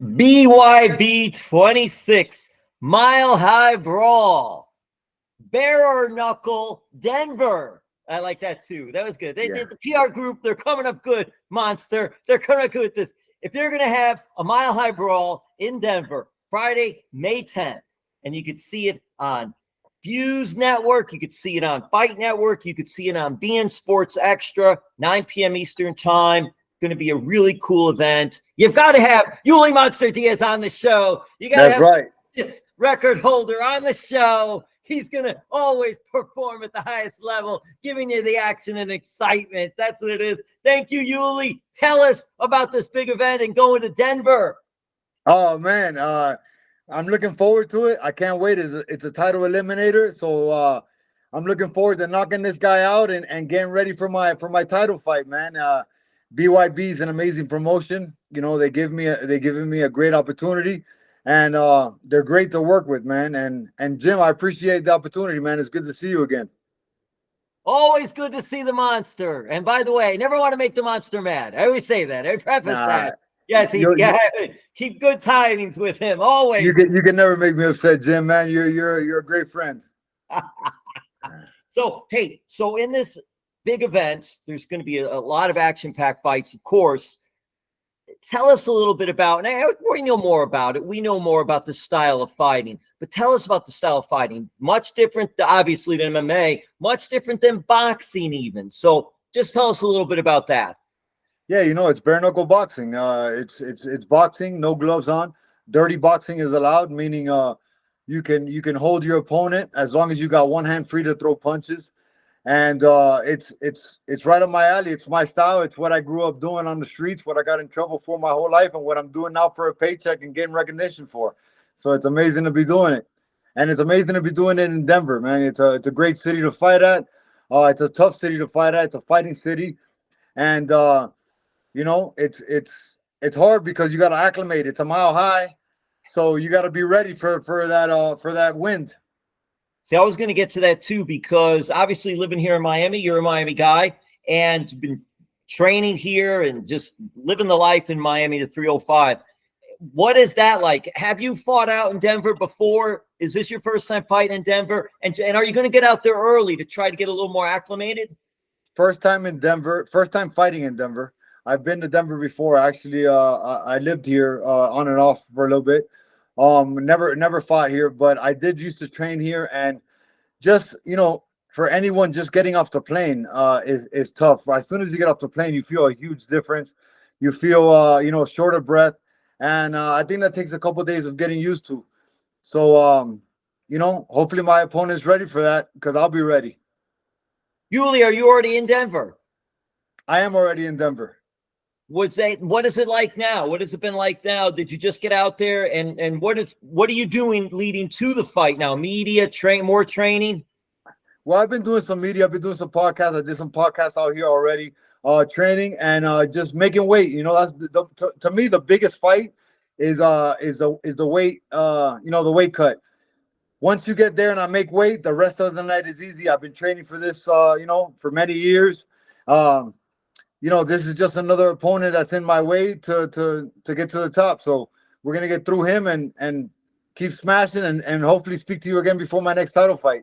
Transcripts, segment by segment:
BYB 26, Mile High Brawl, Bear or Knuckle, Denver. I like that too. That was good. The PR group, they're coming up good, Monster. They're coming up good with this. If you're going to have a Mile High Brawl in Denver, Friday, May 10th, and you could see it on Fuse Network, you could see it on Fight Network, you could see it on BN Sports Extra, 9 p.m. Eastern Time. Going to be a really cool event. You've got to have Yuli Monster Diaz on the show. You got to have this record holder on the show. He's going to always perform at the highest level, giving you the action and excitement. That's what it is. Thank you, Yuli. Tell us about this big event and going to Denver. Oh, man. I'm looking forward to it. I can't wait. It's a title eliminator. So I'm looking forward to knocking this guy out and getting ready for my title fight, man. BYB is an amazing promotion. You know, they're giving me a great opportunity, and they're great to work with, man. And Jim, I appreciate the opportunity, man. It's good to see you again. Always good to see the Monster. And by the way, I never want to make the Monster mad. I always say that. I preface that. Yes, keep good tidings with him. Always. You can never make me upset, Jim, man. You're a great friend. So in this big event, there's going to be a lot of action-packed fights, of course. Tell us a little bit about, and we know more about it. We know more about the style of fighting, but tell us about the style of fighting. Much different, obviously, than MMA, much different than boxing even. So just tell us a little bit about that. Yeah, you know, it's bare knuckle boxing. It's boxing, no gloves on. Dirty boxing is allowed, meaning you can hold your opponent as long as you got one hand free to throw punches. And it's right up my alley. It's my style. It's what I grew up doing on the streets, what I got in trouble for my whole life, and what I'm doing now for a paycheck and getting recognition for. So it's amazing to be doing it. And it's amazing to be doing it in Denver, man. It's a great city to fight at. It's a tough city to fight at. It's a fighting city. And you know, it's hard because you got to acclimate. It's a mile high. So you got to be ready for that wind. See, I was going to get to that too, because obviously living here in Miami, you're a Miami guy, and you've been training here and just living the life in Miami to 305. What is that like? Have you fought out in Denver before? Is this your first time fighting in Denver? And are you going to get out there early to try to get a little more acclimated? First time in Denver, first time fighting in Denver. I've been to Denver before. Actually, I lived here on and off for a little bit. Never fought here, but I did used to train here. And just, you know, for anyone just getting off the plane is tough. As soon as you get off the plane, you feel a huge difference. You feel, you know, short of breath. And I think that takes a couple of days of getting used to. So, you know, hopefully my opponent's ready for that, because I'll be ready. Yuli, are you already in Denver? I am already in Denver. What is it like now? What has it been like now? Did you just get out there, and what are you doing leading to the fight now? Media, more training? Well, I've been doing some media. I've been doing some podcasts. I did some podcasts out here already, training and just making weight. You know, that's to me the biggest fight is the weight, you know, the weight cut. Once you get there and I make weight, the rest of the night is easy. I've been training for this, you know, for many years. You know, this is just another opponent that's in my way to get to the top. So we're going to get through him and keep smashing and hopefully speak to you again before my next title fight.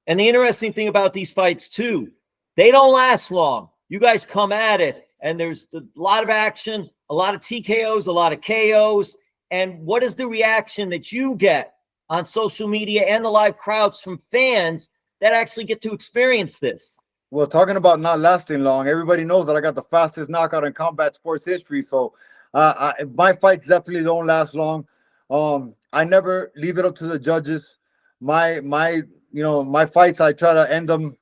And the interesting thing about these fights, too, they don't last long. You guys come at it, and there's a lot of action, a lot of TKOs, a lot of KOs. And what is the reaction that you get on social media and the live crowds from fans that actually get to experience this? Well, talking about not lasting long, everybody knows that I got the fastest knockout in combat sports history. So my fights definitely don't last long. I never leave it up to the judges. My fights, I try to end them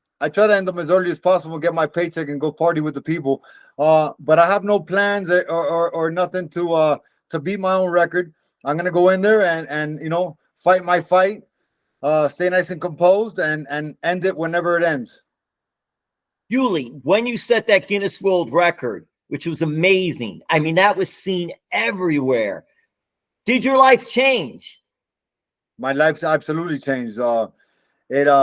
as early as possible, get my paycheck and go party with the people. But I have no plans or nothing to beat my own record. I'm gonna go in there and you know, fight my fight, stay nice and composed, and end it whenever it ends. Yuli, when you set that Guinness World Record, which was amazing, I mean, that was seen everywhere. Did your life change? My life absolutely changed. It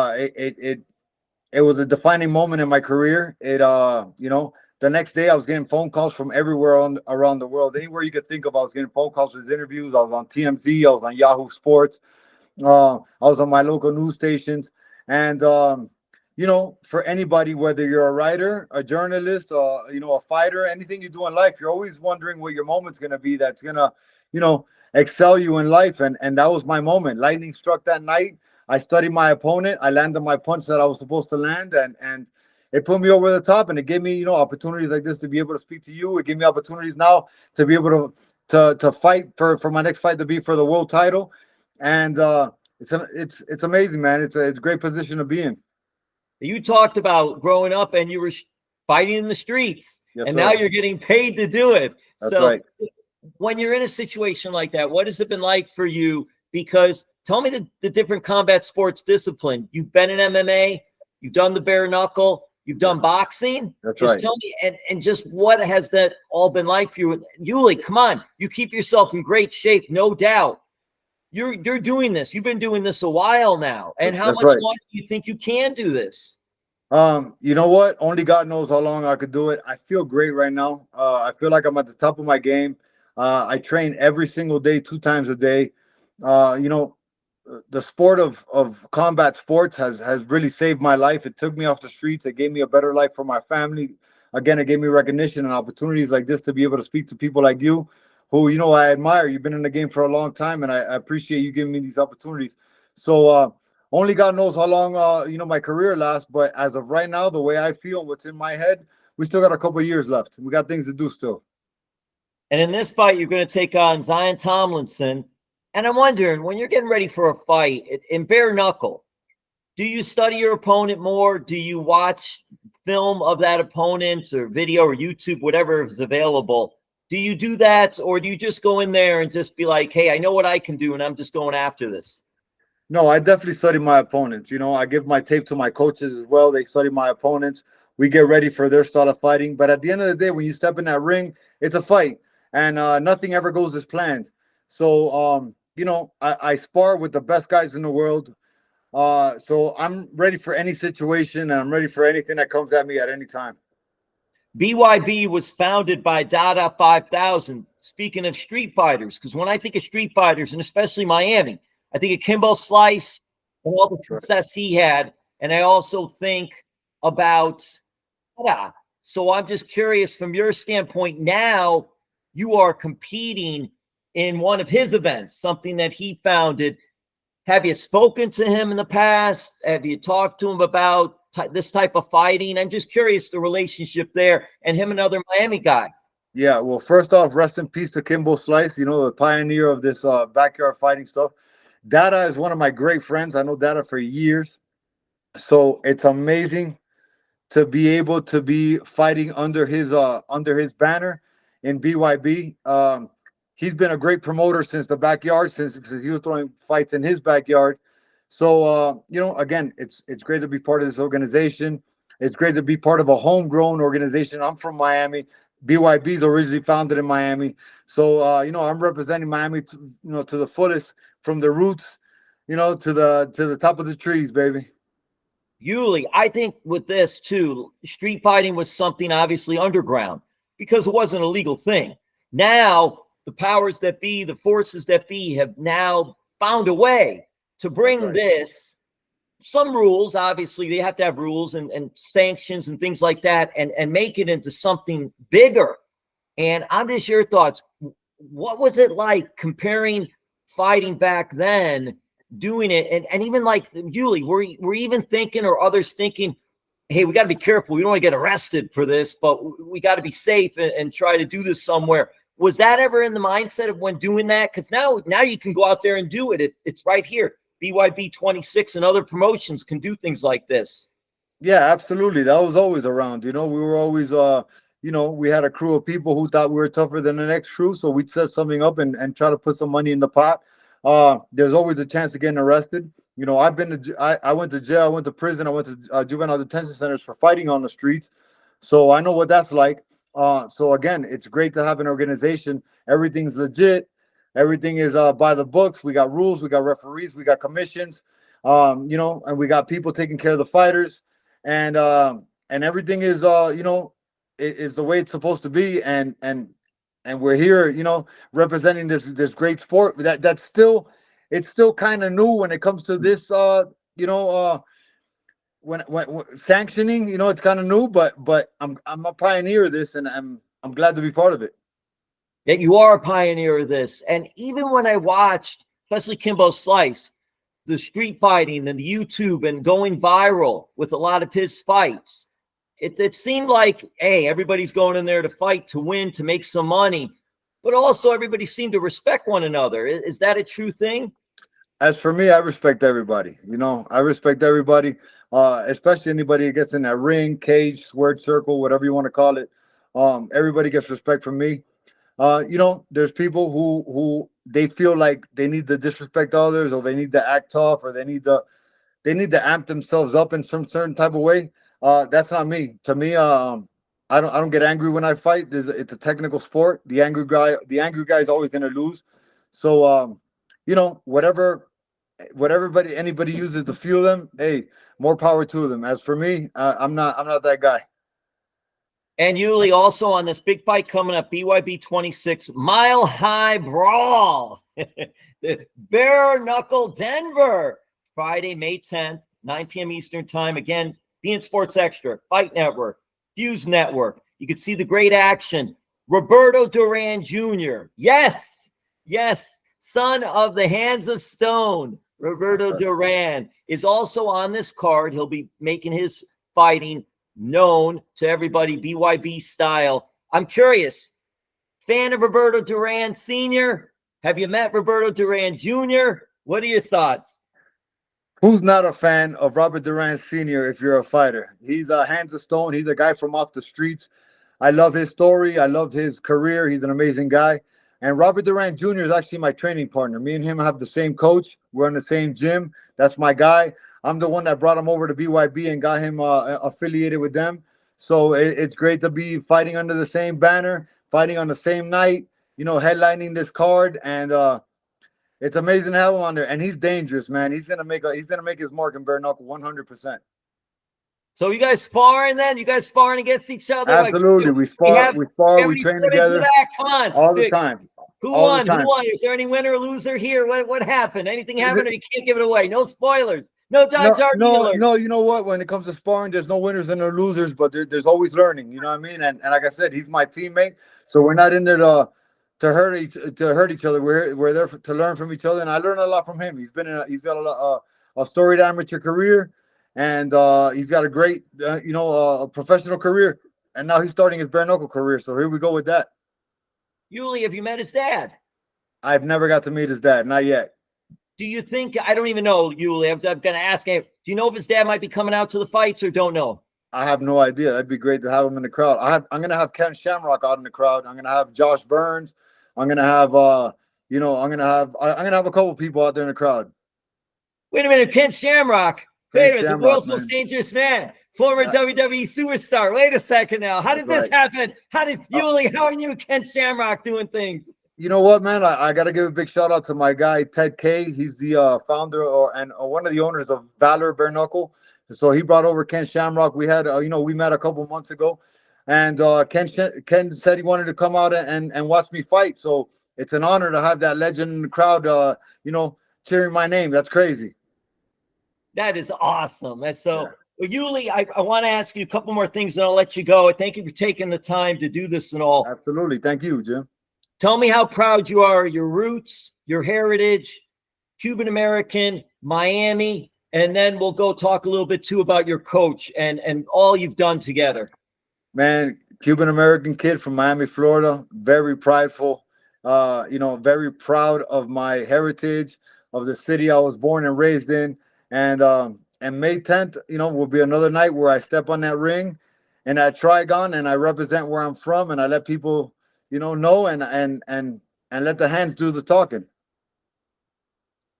was a defining moment in my career. You know, the next day I was getting phone calls from everywhere around the world. Anywhere you could think of, I was getting phone calls with interviews. I was on TMZ, I was on Yahoo Sports, I was on my local news stations. And for anybody, whether you're a writer, a journalist, a fighter, anything you do in life, you're always wondering what your moment's gonna be that's gonna, excel you in life. And that was my moment. Lightning struck that night. I studied my opponent. I landed my punch that I was supposed to land, and it put me over the top, and it gave me, opportunities like this to be able to speak to you. It gave me opportunities now to be able to fight for my next fight to be for the world title. And it's amazing, man. It's a great position to be in. You talked about growing up and you were fighting in the streets, Yes, and sir. now you're getting paid to do it. That's so right. When you're in a situation like that, what has it been like for you? Because tell me the different combat sports discipline. You've been in MMA, you've done the bare knuckle, you've done boxing. That's just right. Tell me, and just what has that all been like for you? Yuli, come on, you keep yourself in great shape, no doubt. You're doing this. You've been doing this a while now. And how much longer do you think you can do this? You know what? Only God knows how long I could do it. I feel great right now. I feel like I'm at the top of my game. I train every single day, 2 times a day. The sport of combat sports has really saved my life. It took me off the streets. It gave me a better life for my family. Again, it gave me recognition and opportunities like this to be able to speak to people like you, who, I admire. You've been in the game for a long time, and I appreciate you giving me these opportunities. So only God knows how long, my career lasts. But as of right now, the way I feel, what's in my head, we still got a couple of years left. We got things to do still. And in this fight, you're going to take on Zion Tomlinson. And I'm wondering, when you're getting ready for a fight in bare knuckle, do you study your opponent more? Do you watch film of that opponent or video or YouTube, whatever is available? Do you do that, or do you just go in there and just be like, hey, I know what I can do, and I'm just going after this? No, I definitely study my opponents. I give my tape to my coaches as well. They study my opponents. We get ready for their style of fighting. But at the end of the day, when you step in that ring, it's a fight, and nothing ever goes as planned. So, I spar with the best guys in the world. So I'm ready for any situation, and I'm ready for anything that comes at me at any time. BYB was founded by Dada 5000. Speaking of street fighters, because when I think of street fighters, and especially Miami, I think of Kimbo Slice and all the success he had. And I also think about Dada. So I'm just curious, from your standpoint, now you are competing in one of his events, something that he founded. Have you spoken to him in the past? Have you talked to him about this type of fighting? I'm just curious the relationship there, and him, another Miami guy. Yeah, well, first off, rest in peace to Kimbo Slice, the pioneer of this backyard fighting stuff. Dada is one of my great friends. I know Dada for years. So it's amazing to be able to be fighting under his banner in BYB. He's been a great promoter since the backyard, since he was throwing fights in his backyard. So, again, it's great to be part of this organization. It's great to be part of a homegrown organization. I'm from Miami. BYB is originally founded in Miami. So, I'm representing Miami, to the fullest, from the roots, to the top of the trees, baby. Yuli, I think with this too, street fighting was something obviously underground because it wasn't a legal thing. Now, the powers that be, the forces that be, have now found a way to bring this, some rules, obviously they have to have rules and sanctions and things like that, and make it into something bigger. And I'm just your thoughts. What was it like comparing fighting back then, doing it, and even like Yuli, we're even thinking, or others thinking, hey, we got to be careful. We don't want to get arrested for this, but we got to be safe and try to do this somewhere. Was that ever in the mindset of when doing that? Because now you can go out there and do it. It's right here. BYB 26 and other promotions can do things like this. Yeah, absolutely. That was always around. We were always, we had a crew of people who thought we were tougher than the next crew. So we'd set something up and try to put some money in the pot. There's always a chance of getting arrested. I went to jail, I went to prison, I went to juvenile detention centers for fighting on the streets. So I know what that's like. So again, it's great to have an organization. Everything's legit. Everything is by the books. We got rules, we got referees, we got commissions, and we got people taking care of the fighters, and everything is, is the way it's supposed to be, and we're here, representing this great sport. That's still, it's still kind of new when it comes to this, when sanctioning, it's kind of new, but I'm a pioneer of this, and I'm glad to be part of it. Yet you are a pioneer of this. And even when I watched, especially Kimbo Slice, the street fighting and the YouTube and going viral with a lot of his fights, it seemed like, hey, everybody's going in there to fight, to win, to make some money, but also everybody seemed to respect one another. Is that a true thing? As for me, I respect everybody. I respect everybody, especially anybody that gets in that ring, cage, squared circle, whatever you want to call it. Everybody gets respect from me. There's people who they feel like they need to disrespect others, or they need to act tough, or they need to amp themselves up in some certain type of way. That's not me. To me, I don't get angry when I fight. It's a technical sport. The angry guy is always gonna lose. So whatever anybody uses to fuel them, hey, more power to them. As for me, I'm not that guy. And Yuli, also on this big fight coming up, BYB 26, Mile High Brawl, the Bare Knuckle Denver, Friday, May 10th, 9 p.m. Eastern Time. Again, beIN Sports Extra, Fight Network, Fuse Network. You can see the great action. Roberto Duran Jr. Yes, son of the Hands of Stone. Roberto Duran is also on this card. He'll be making his fighting known to everybody, BYB style. I'm curious, fan of Roberto Duran Sr.? Have you met Roberto Duran Jr.? What are your thoughts? Who's not a fan of Robert Duran Sr. if you're a fighter? He's a Hands of Stone. He's a guy from off the streets. I love his story. I love his career. He's an amazing guy. And Robert Duran Jr. is actually my training partner. Me and him have the same coach. We're in the same gym. That's my guy. I'm the one that brought him over to BYB and got him affiliated with them. So it's great to be fighting under the same banner, fighting on the same night, headlining this card. And it's amazing to have him on there. And he's dangerous, man. He's gonna make his mark in bare knuckle 100%. So you guys sparring then? You guys sparring against each other? Absolutely. We spar, we train together. Come on. All the time. Who won? Is there any winner or loser here? What happened? Anything happened, or you can't give it away? No spoilers. No, you know what? When it comes to sparring, there's no winners and no losers, but there's always learning. You know what I mean? And like I said, he's my teammate, so we're not in there to hurt each other. We're there to learn from each other, and I learn a lot from him. He's got a storied amateur career, and he's got a great a professional career, and now he's starting his bare knuckle career. So here we go with that. Yuli, have you met his dad? I've never got to meet his dad, not yet. Do you think, I don't even know, Yuli, I'm going to ask him, do you know if his dad might be coming out to the fights or don't know? I have no idea. That'd be great to have him in the crowd. I'm going to have Ken Shamrock out in the crowd. I'm going to have Josh Burns. I'm going to have, I'm going to have a couple people out there in the crowd. Wait a minute, Ken Shamrock. Wait a minute, the world's most dangerous man. Former WWE superstar. Wait a second now. How did this happen? Yuli, how are you and Ken Shamrock doing things? You know what, man? I got to give a big shout out to my guy, Ted K. He's the founder and one of the owners of Valor Bare Knuckle. So he brought over Ken Shamrock. We had, we met a couple months ago. And Ken said he wanted to come out and watch me fight. So it's an honor to have that legend in the crowd, cheering my name. That's crazy. That is awesome. That's so. Yeah. Well, Yuli, I want to ask you a couple more things, and I'll let you go. Thank you for taking the time to do this and all. Absolutely. Thank you, Jim. Tell me how proud you are of your roots, your heritage, Cuban American, Miami, and then we'll go talk a little bit too about your coach and all you've done together. Man, Cuban American kid from Miami, Florida, very prideful, very proud of my heritage, of the city I was born and raised in. And May 10th, will be another night where I step on that ring and that Trigon and I represent where I'm from and I let people know and let the hands do the talking.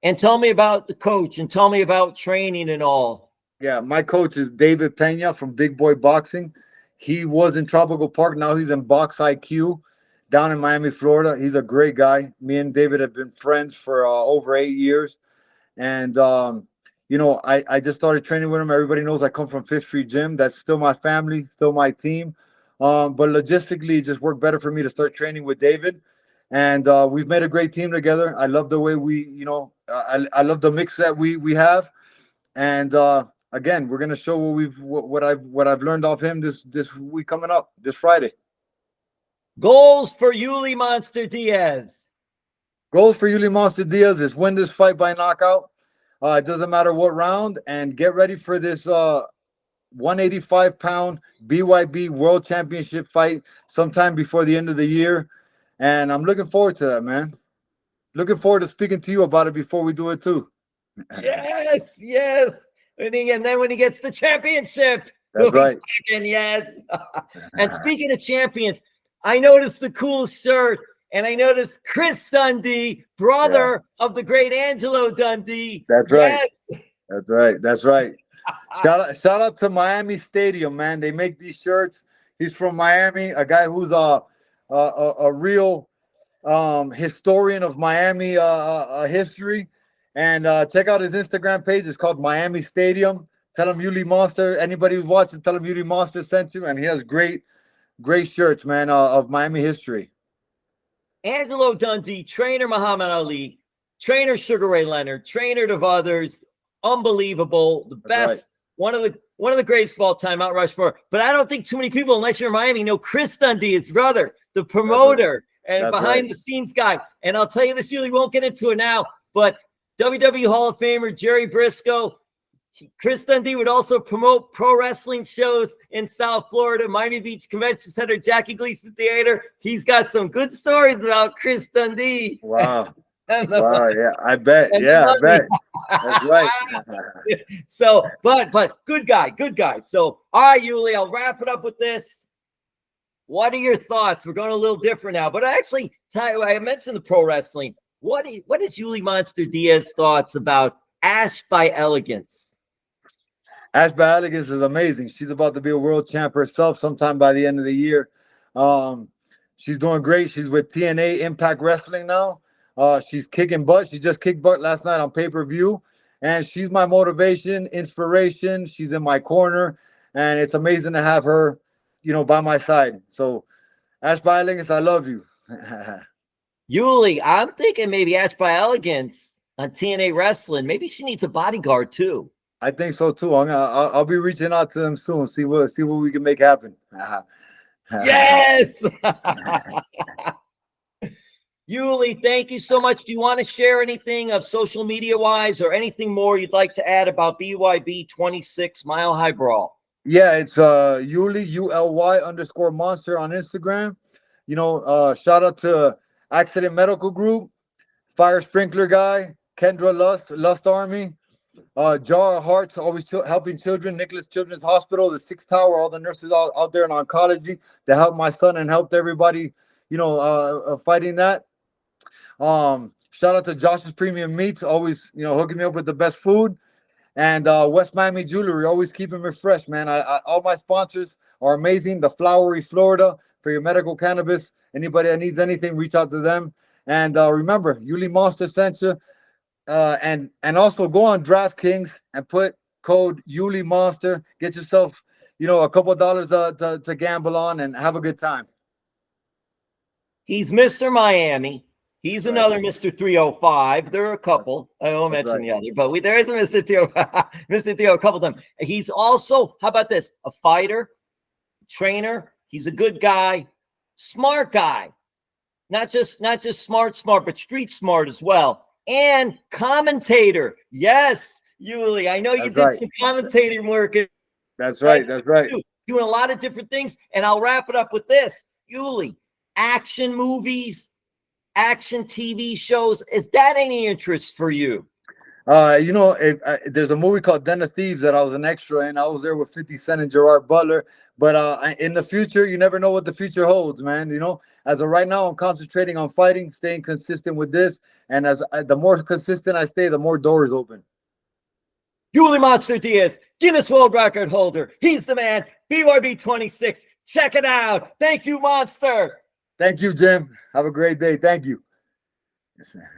And tell me about the coach and tell me about training and all. Yeah, my coach is David Pena from Big Boy Boxing. He was in Tropical Park. Now he's in Box IQ down in Miami, Florida. He's a great guy. Me and David have been friends for over 8 years. And, I just started training with him. Everybody knows I come from Fifth Street Gym. That's still my family, still my team. But logistically, it just worked better for me to start training with David. And we've made a great team together. I love the way I love the mix that we have. And again, we're gonna show what I've learned off him this week coming up this Friday. Goals for Yuli Monster Diaz. Goals for Yuli Monster Diaz is win this fight by knockout. It doesn't matter what round, and get ready for this 185-pound BYB World Championship fight sometime before the end of the year. And I'm looking forward to that, man. Looking forward to speaking to you about it before we do it too. Yes. And then when he gets the championship, that's right. Yes. And speaking of champions, I noticed the cool shirt, and I noticed Chris Dundee, brother of the great Angelo Dundee. That's right. Yes. That's right. Shout out to Miami Stadium, man. They make these shirts. He's from Miami, a guy who's a real historian of Miami history. And check out his Instagram page. It's called Miami Stadium. Tell him Yuli Monster. Anybody who's watching, tell him Yuli Monster sent you. And he has great shirts, man, of Miami history. Angelo Dundee, trainer Muhammad Ali, trainer Sugar Ray Leonard, trainer of others. Unbelievable. The best. Right. One of the greatest of all time, Mount Rushmore. But I don't think too many people, unless you're in Miami, know Chris Dundee, his brother, the promoter and behind the scenes guy. And I'll tell you this, Yuli won't get into it now, but WWE Hall of Famer Jerry Briscoe, Chris Dundee would also promote pro wrestling shows in South Florida, Miami Beach Convention Center, Jackie Gleason Theater. He's got some good stories about Chris Dundee. Wow. Wow, yeah, I bet. Yeah, I bet. That's right. So, but good guy. So, all right, Yuli, I'll wrap it up with this. What are your thoughts? We're going a little different now, but actually, I mentioned the pro wrestling. What is Yuli Monster Diaz's thoughts about Ash by Elegance? Ash by Elegance is amazing. She's about to be a world champ herself sometime by the end of the year. She's doing great. She's with TNA Impact Wrestling now. She's kicking butt. She just kicked butt last night on pay-per-view. And she's my motivation, inspiration. She's in my corner. And it's amazing to have her, by my side. So, Ash by Elegance, I love you. Yuli, I'm thinking maybe Ash by Elegance on TNA Wrestling. Maybe she needs a bodyguard too. I think so too. I'll be reaching out to them soon. See what we can make happen. Yes. Yuli, thank you so much. Do you want to share anything of social media wise or anything more you'd like to add about BYB 26 Mile High Brawl? Yeah, it's Yuli ULY_monster on Instagram. Shout out to Accident Medical Group, Fire Sprinkler Guy, Kendra Lust Army. Jar of Hearts, always helping children, Nicholas Children's Hospital, the 6th Tower, all the nurses out there in oncology to help my son and helped everybody, fighting that. Shout out to Josh's Premium Meats, always, hooking me up with the best food. And West Miami Jewelry, always keeping me fresh, man. All my sponsors are amazing. The Flowery Florida for your medical cannabis. Anybody that needs anything, reach out to them. And remember, Yuli Monster sent you. And also go on DraftKings and put code Yuli Monster. Get yourself, a couple of dollars to gamble on and have a good time. He's Mr. Miami. He's another Mr. 305. There are a couple. I won't mention the other, but there is a Mr. 305. Mr. 305 a couple of them. He's also, how about this? A fighter, trainer. He's a good guy, smart guy. Not just smart, but street smart as well. And commentator. Yes, Yuli. I know you did some commentating work. That's right. Doing a lot of different things. And I'll wrap it up with this. Yuli, action movies, action TV shows. Is that any interest for you? There's a movie called Den of Thieves that I was an extra in. I was there with 50 Cent and Gerard Butler. But in the future, you never know what the future holds, man. As of right now, I'm concentrating on fighting, staying consistent with this. And as the more consistent I stay, the more doors open. Yuli Monster Diaz, Guinness World Record holder. He's the man. BYB 26. Check it out. Thank you, Monster. Thank you, Jim. Have a great day. Thank you. Yes, sir.